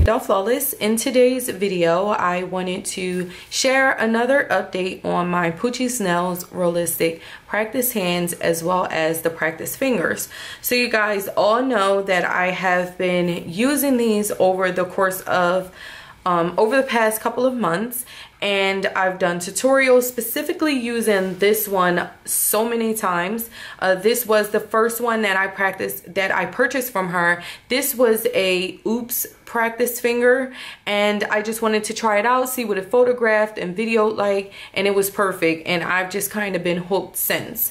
DivaDollFlawless. In today's video, I wanted to share another update on my Poochie Nails Realistic Practice Hands as well as the Practice Fingers. So you guys all know that I have been using these over the course of over the past couple of months, and I've done tutorials specifically using this one so many times. This was the first one that I purchased from her. This was a oops practice finger, and I just wanted to try it out, see what it photographed and videoed like, and it was perfect, and I've just kind of been hooked since.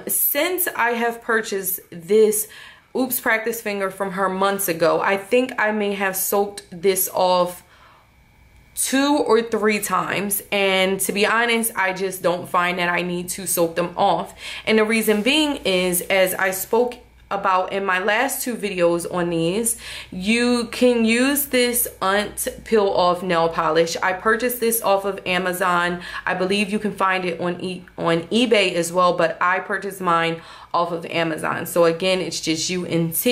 Since I have purchased this oops practice finger from her months ago, I think I may have soaked this off 2 or 3 times, and to be honest, I just don't find that I need to soak them off. And the reason being is, as I spoke about in my last 2 videos on these, you can use this peel off nail polish. I purchased this off of Amazon. I believe you can find it on eBay as well, but I purchased mine off of Amazon. So again, it's just UNT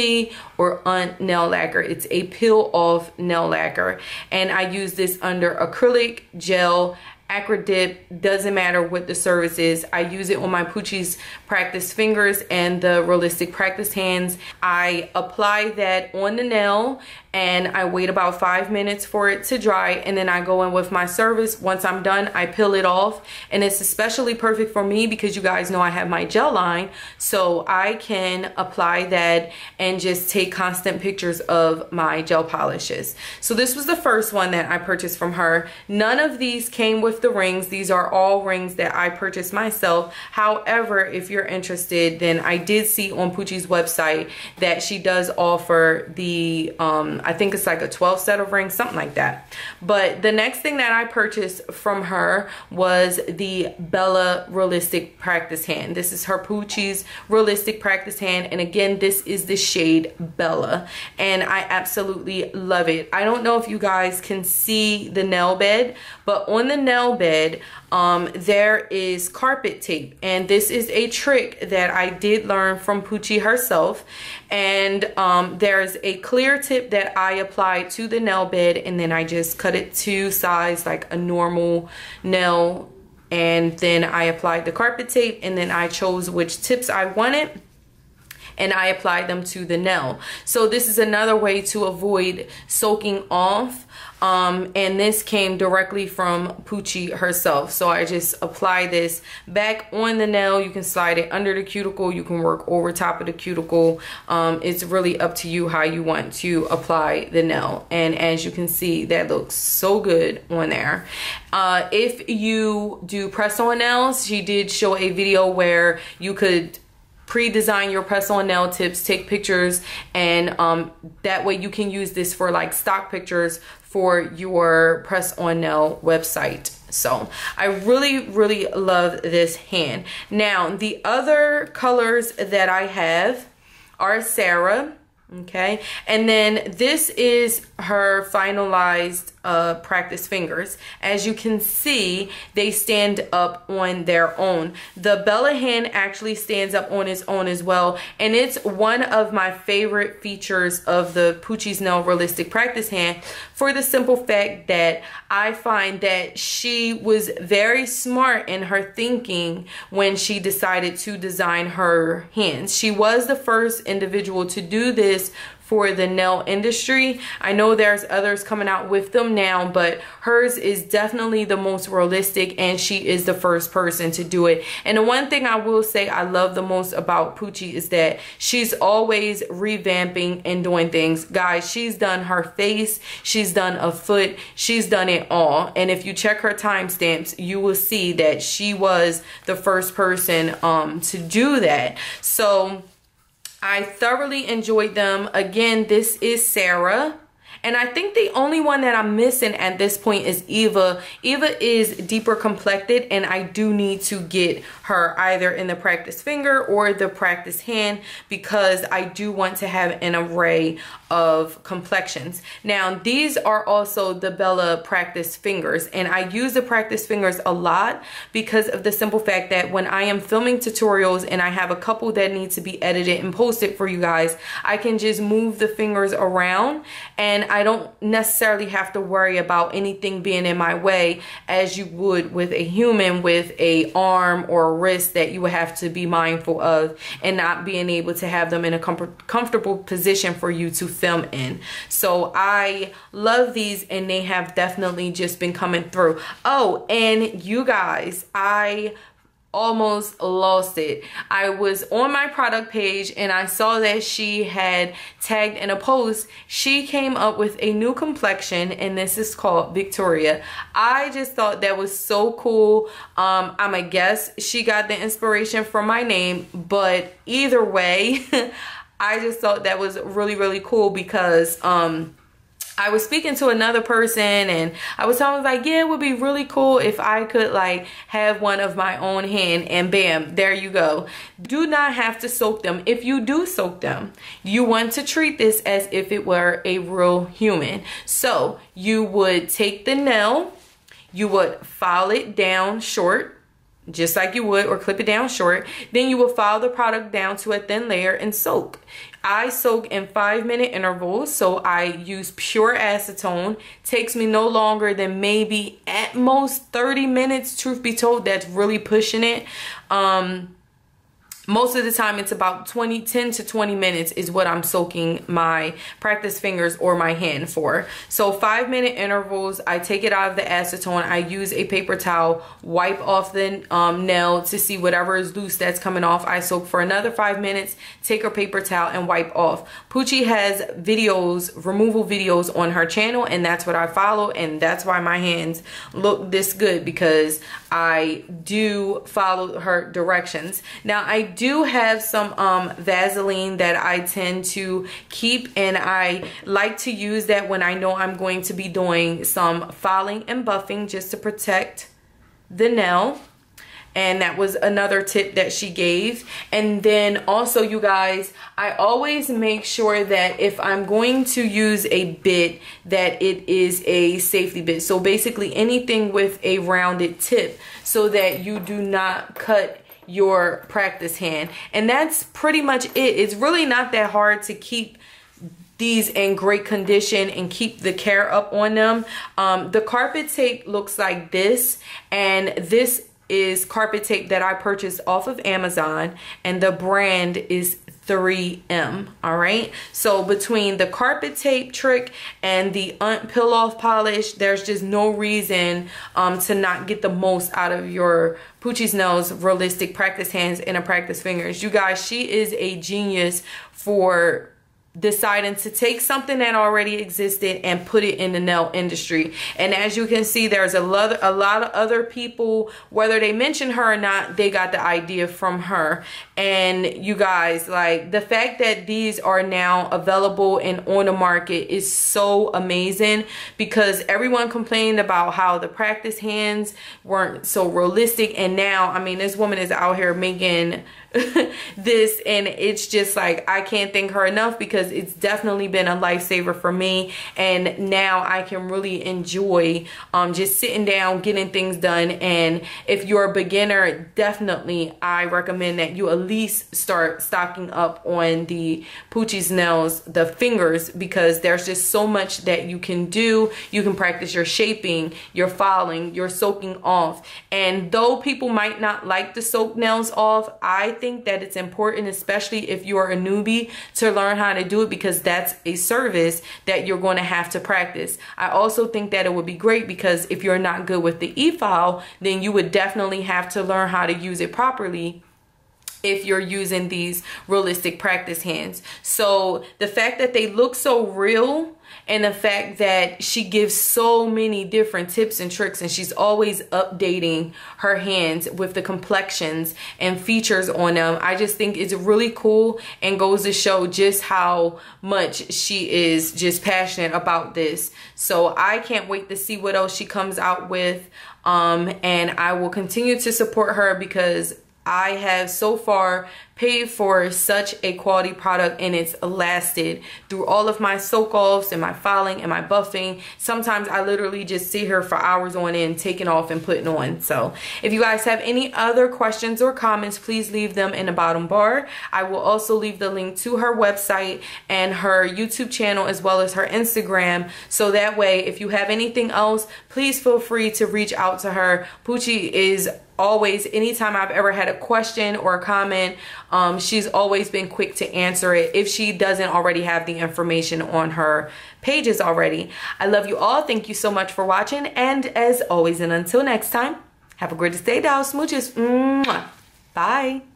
or nail lacquer. It's a peel off nail lacquer, and I use this under acrylic, gel, acrylic dip, doesn't matter what the surface is. I use it on my Poochie's practice fingers and the realistic practice hands. I apply that on the nail and I wait about 5 minutes for it to dry, and then I go in with my service. Once I'm done, I peel it off, and it's especially perfect for me because you guys know I have my gel line, so I can apply that and just take constant pictures of my gel polishes. So this was the first one that I purchased from her. None of these came with the rings. These are all rings that I purchased myself. However, if you're interested, then I did see on Poochie's website that she does offer the I think it's like a 12 set of rings, something like that. But the next thing that I purchased from her was the Bella Realistic Practice Hand. This is her Poochie's Realistic Practice Hand, and again, this is the shade Bella, and I absolutely love it. I don't know if you guys can see the nail bed, but on the nail bed there is carpet tape, and this is a trick that I did learn from Poochie herself. And there's a clear tip that I apply to the nail bed, and then I just cut it to size like a normal nail, and then I applied the carpet tape, and then I chose which tips I wanted and I applied them to the nail. So this is another way to avoid soaking off. And this came directly from Poochie herself. So I just apply this back on the nail. You can slide it under the cuticle. You can work over top of the cuticle. It's really up to you how you want to apply the nail. And as you can see, that looks so good on there. If you do press-on nails, she did show a video where you could pre-design your press-on nail tips, take pictures, and that way you can use this for like stock pictures for your press-on nail website. So I really love this hand. Now the other colors that I have are Sarah, okay, and then this is her finalized practice fingers. As you can see, they stand up on their own. The Bella hand actually stands up on its own as well, and it's one of my favorite features of the Poochie's Nail Realistic Practice Hand, for the simple fact that I find that she was very smart in her thinking when she decided to design her hands. She was the first individual to do this for the nail industry. I know there's others coming out with them now, but hers is definitely the most realistic, and she is the first person to do it. And the one thing I will say I love the most about Poochie is that she's always revamping and doing things. Guys, she's done her face, she's done a foot, she's done it all. And if you check her timestamps, you will see that she was the first person to do that. So I thoroughly enjoyed them. Again, this is Sarah. And I think the only one that I'm missing at this point is Eva. Eva is deeper complected, and I do need to get her either in the practice finger or the practice hand because I do want to have an array of complexions. Now, these are also the Bella practice fingers, and I use the practice fingers a lot because of the simple fact that when I am filming tutorials and I have a couple that need to be edited and posted for you guys, I can just move the fingers around and I don't necessarily have to worry about anything being in my way as you would with a human with a arm or a wrist that you would have to be mindful of, and not being able to have them in a comfortable position for you to film in. So I love these, and they have definitely just been coming through. Oh, and you guys, I almost lost it. I was on my product page and I saw that she had tagged in a post. She came up with a new complexion, and this is called Victoria. I just thought that was so cool. I'm a guess she got the inspiration from my name, but either way, I just thought that was really, really cool because I was speaking to another person and I was telling them, like, yeah, it would be really cool if I could like have one of my own hand, and bam, there you go. Do not have to soak them. If you do soak them, you want to treat this as if it were a real human. So you would take the nail, you would file it down short, just like you would, or clip it down short. Then you will file the product down to a thin layer and soak. I soak in 5-minute intervals, so I use pure acetone. Takes me no longer than maybe at most 30 minutes, truth be told. That's really pushing it. Most of the time it's about 10 to 20 minutes is what I'm soaking my practice fingers or my hand for. So 5-minute intervals. I take it out of the acetone. I use a paper towel, wipe off the nail to see whatever is loose that's coming off. I soak for another 5 minutes, take a paper towel and wipe off. Poochie has videos, removal videos on her channel, and that's what I follow, and that's why my hands look this good, because I do follow her directions. Now I do have some Vaseline that I tend to keep, and I like to use that when I know I'm going to be doing some filing and buffing, just to protect the nail. And that was another tip that she gave. And then also, you guys, I always make sure that if I'm going to use a bit, that it is a safety bit. So basically anything with a rounded tip, so that you do not cut your practice hand. And that's pretty much it. It's really not that hard to keep these in great condition and keep the care up on them. The carpet tape looks like this, and this is carpet tape that I purchased off of Amazon, and the brand is 3M. All right, so between the carpet tape trick and the peel off polish, there's just no reason to not get the most out of your Poochie's Nails Realistic Practice Hands and a Practice Fingers. You guys, she is a genius for deciding to take something that already existed and put it in the nail industry. And as you can see, there's a lot of other people, whether they mention her or not, they got the idea from her. And you guys, like, the fact that these are now available and on the market is so amazing, because everyone complained about how the practice hands weren't so realistic, and now, I mean, this woman is out here making this, and it's just like, I can't thank her enough, because it's definitely been a lifesaver for me. And now I can really enjoy just sitting down, getting things done. And if you're a beginner, definitely I recommend that you at least start stocking up on the Poochie's Nails, the fingers, because there's just so much that you can do. You can practice your shaping, your filing, your soaking off. And though people might not like to soak nails off, I think that it's important, especially if you are a newbie, to learn how to do it, because that's a service that you're going to have to practice. I also think that it would be great, because if you're not good with the e-file, then you would definitely have to learn how to use it properly if you're using these realistic practice hands. So the fact that they look so real, and the fact that she gives so many different tips and tricks, and she's always updating her hands with the complexions and features on them, I just think it's really cool, and goes to show just how much she is just passionate about this. So I can't wait to see what else she comes out with, and I will continue to support her, because I have so far paid for such a quality product, and it's lasted through all of my soak-offs and my filing and my buffing. Sometimes I literally just sit here for hours on end taking off and putting on. So if you guys have any other questions or comments, please leave them in the bottom bar. I will also leave the link to her website and her YouTube channel as well as her Instagram, so that way if you have anything else, please feel free to reach out to her. Poochie is always, anytime I've ever had a question or a comment, she's always been quick to answer it if she doesn't already have the information on her pages already. I love you all. Thank you so much for watching, and as always and until next time, have a greatest day, dolls. Smooches. Mwah. Bye.